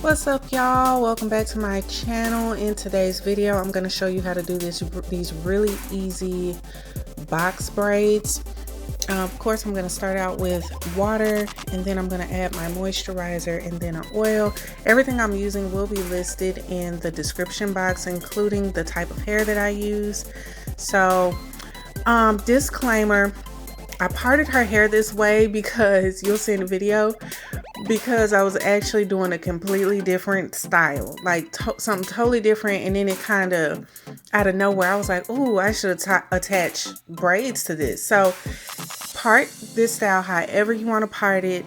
What's up, y'all? Welcome back to my channel. In today's video I'm going to show you how to do these really easy box braids. Of course, I'm going to start out with water, and then I'm going to add my moisturizer and then an oil. Everything I'm using will be listed in the description box, including the type of hair that I use. So disclaimer, I parted her hair this way because you'll see in the video, because I was actually doing a completely different style, like something totally different. And then it kind of out of nowhere, I was like, oh, I should attach braids to this. So part this style however you want to part it.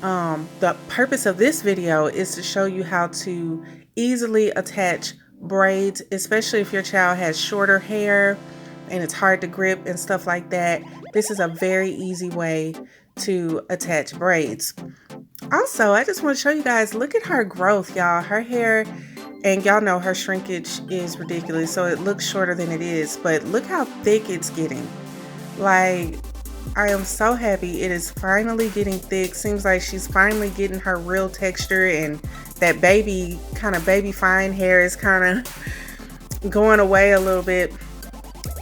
The purpose of this video is to show you how to easily attach braids, especially if your child has shorter hair and it's hard to grip and stuff like that. This is a very easy way to attach braids. Also, I just want to show you guys, look at her growth, y'all. Her hair, and y'all know her shrinkage is ridiculous, so it looks shorter than it is, but look how thick it's getting. Like, I am so happy it is finally getting thick. Seems like she's finally getting her real texture, and that baby fine hair is kind of going away a little bit.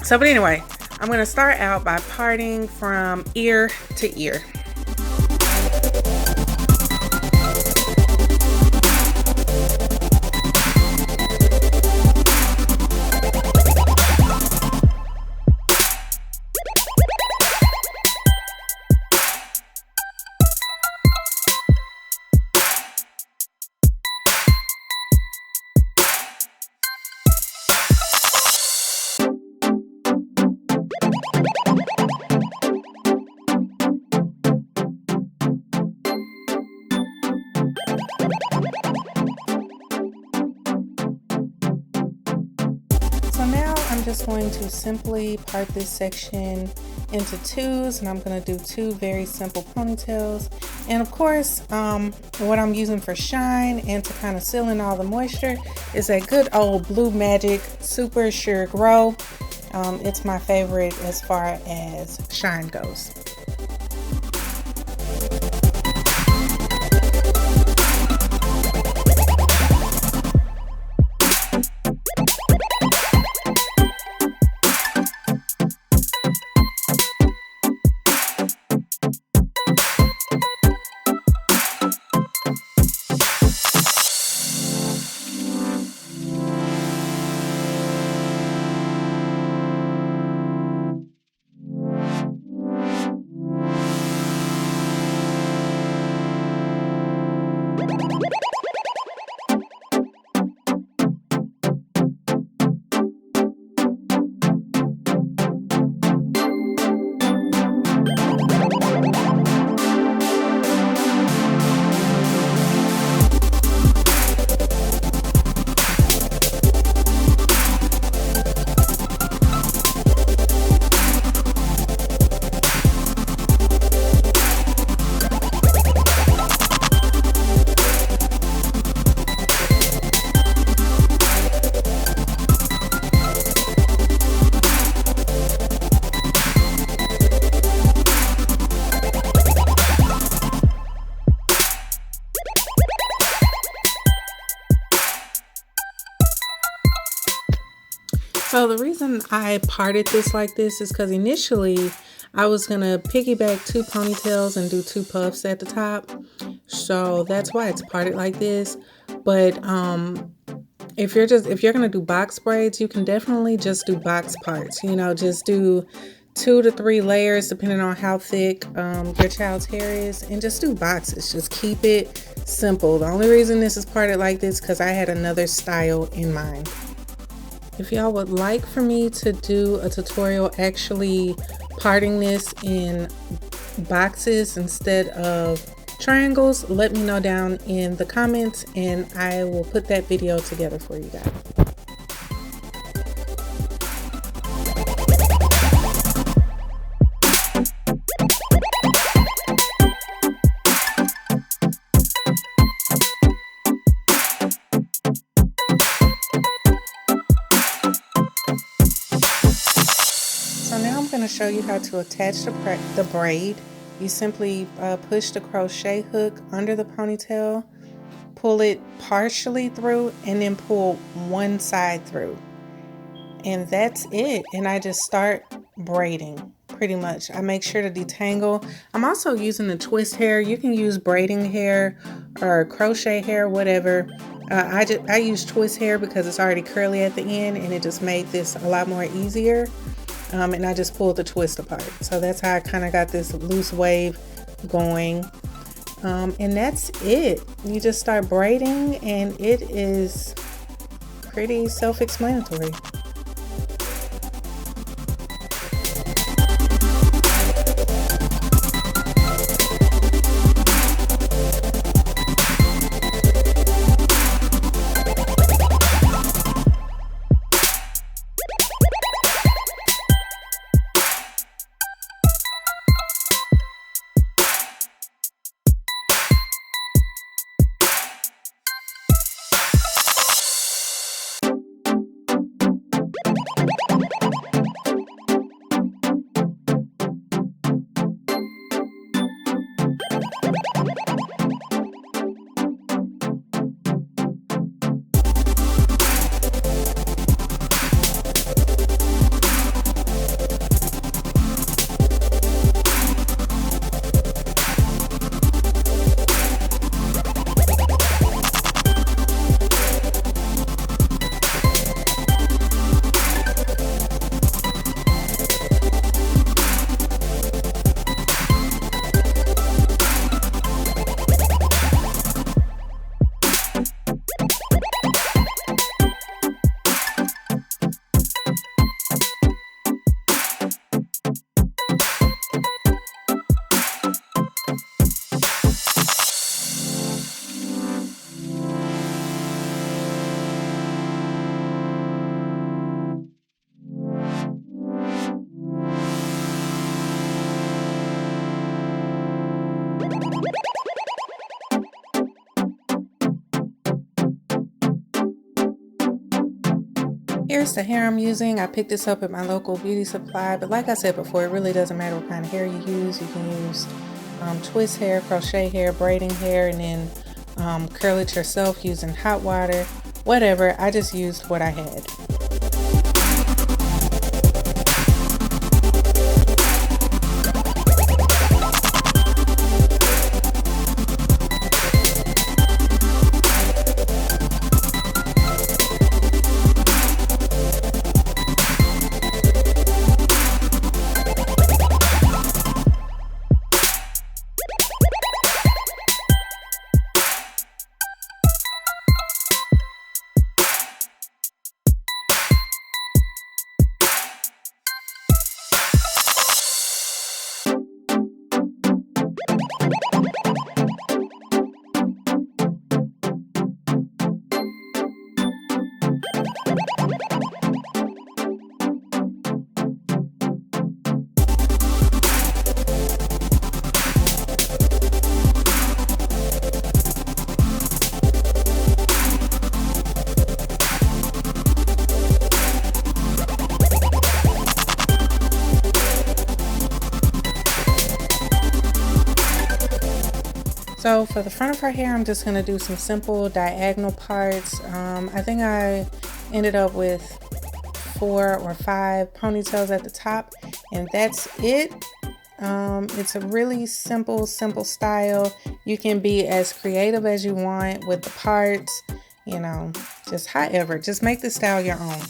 So, but anyway, I'm going to start out by parting from ear to ear. So now I'm just going to simply part this section into twos, and I'm going to do two very simple ponytails. And of course, what I'm using for shine and to kind of seal in all the moisture is that good old Blue Magic Super Sure Grow. It's my favorite as far as shine goes. So the reason I parted this like this is because initially I was gonna piggyback two ponytails and do two puffs at the top. So that's why it's parted like this. But if you're gonna do box braids, you can definitely just do box parts. You know, just do 2 to 3 layers depending on how thick your child's hair is, and just do boxes. Just keep it simple. The only reason this is parted like this because I had another style in mind. If y'all would like for me to do a tutorial actually parting this in boxes instead of triangles, let me know down in the comments and I will put that video together for you guys. going to show you how to attach the braid. You simply push the crochet hook under the ponytail, pull it partially through and then pull one side through. And that's it. And I just start braiding pretty much. I make sure to detangle. I'm also using the twist hair. You can use braiding hair or crochet hair, whatever. I use twist hair because it's already curly at the end, and it just made this a lot more easier. And I just pulled the twist apart. So that's how I kind of got this loose wave going. And that's it. You just start braiding, and it is pretty self-explanatory. Here's the hair I'm using. I picked this up at my local beauty supply, but like I said before, it really doesn't matter what kind of hair you use. You can use twist hair, crochet hair, braiding hair, and then curl it yourself using hot water, whatever. I just used what I had. So for the front of her hair, I'm just going to do some simple diagonal parts. I think I ended up with 4 or 5 ponytails at the top, and that's it. It's a really simple style. You can be as creative as you want with the parts, you know, just however, just make the style your own.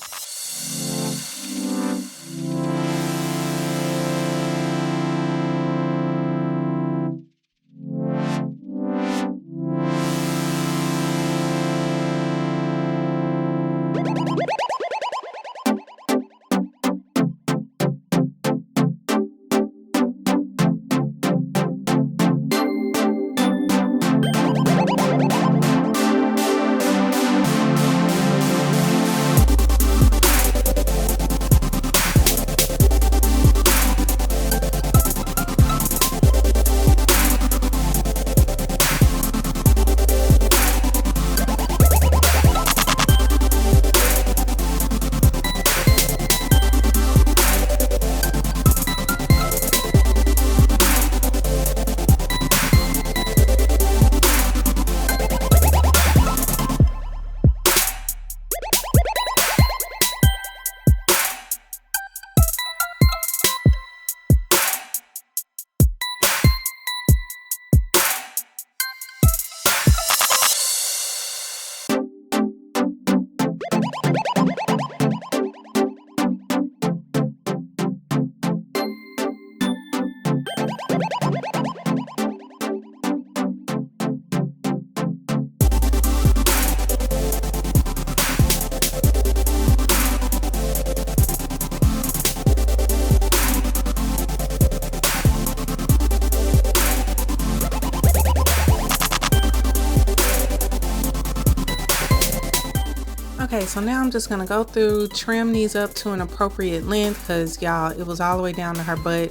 Okay, so now I'm just gonna go through, trim these up to an appropriate length, because y'all, it was all the way down to her butt.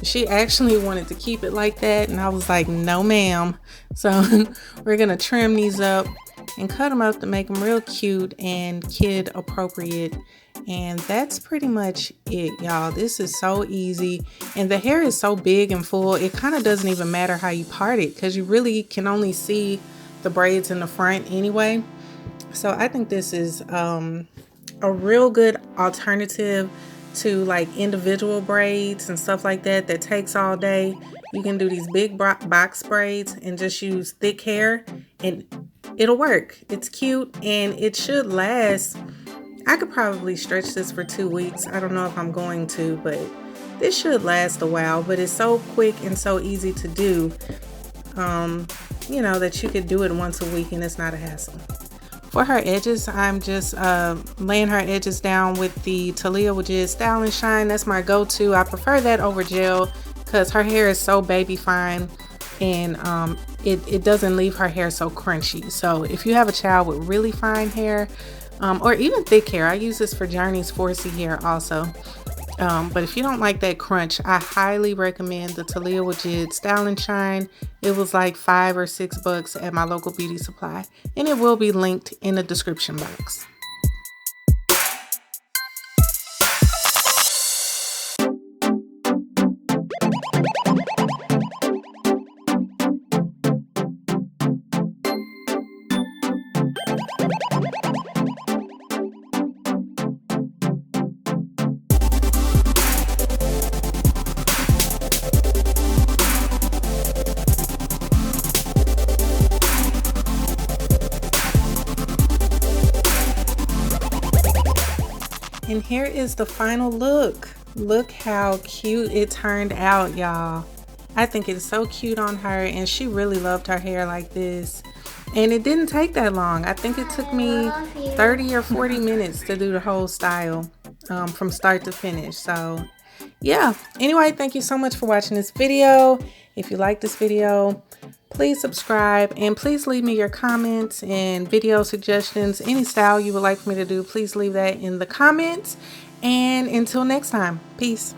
She actually wanted to keep it like that, and I was like, no ma'am. So we're gonna trim these up and cut them up to make them real cute and kid appropriate. And that's pretty much it, y'all. This is so easy, and the hair is so big and full, it kind of doesn't even matter how you part it, because you really can only see the braids in the front anyway. So I think this is a real good alternative to like individual braids and stuff like that takes all day. You can do these big box braids and just use thick hair and it'll work. It's cute and it should last. I could probably stretch this for 2 weeks. I don't know if I'm going to, but this should last a while. But it's so quick and so easy to do, you know, that you could do it once a week and it's not a hassle. For her edges, I'm just laying her edges down with the Taliah Waajid Style and Shine. That's my go-to. I prefer that over gel because her hair is so baby fine, and it doesn't leave her hair so crunchy. So if you have a child with really fine hair, or even thick hair, I use this for Journey's 4C hair also. But if you don't like that crunch, I highly recommend the Taliah Waajid Style and Shine. It was like $5 or $6 at my local beauty supply, and it will be linked in the description box. And here is the final look. Look how cute it turned out, y'all. I think it's so cute on her, and she really loved her hair like this. And it didn't take that long. I think it took me 30 or 40 minutes to do the whole style from start to finish. So yeah, anyway, thank you so much for watching this video. If you like this video, please subscribe, and please leave me your comments and video suggestions. Any style you would like for me to do, please leave that in the comments. And until next time, peace.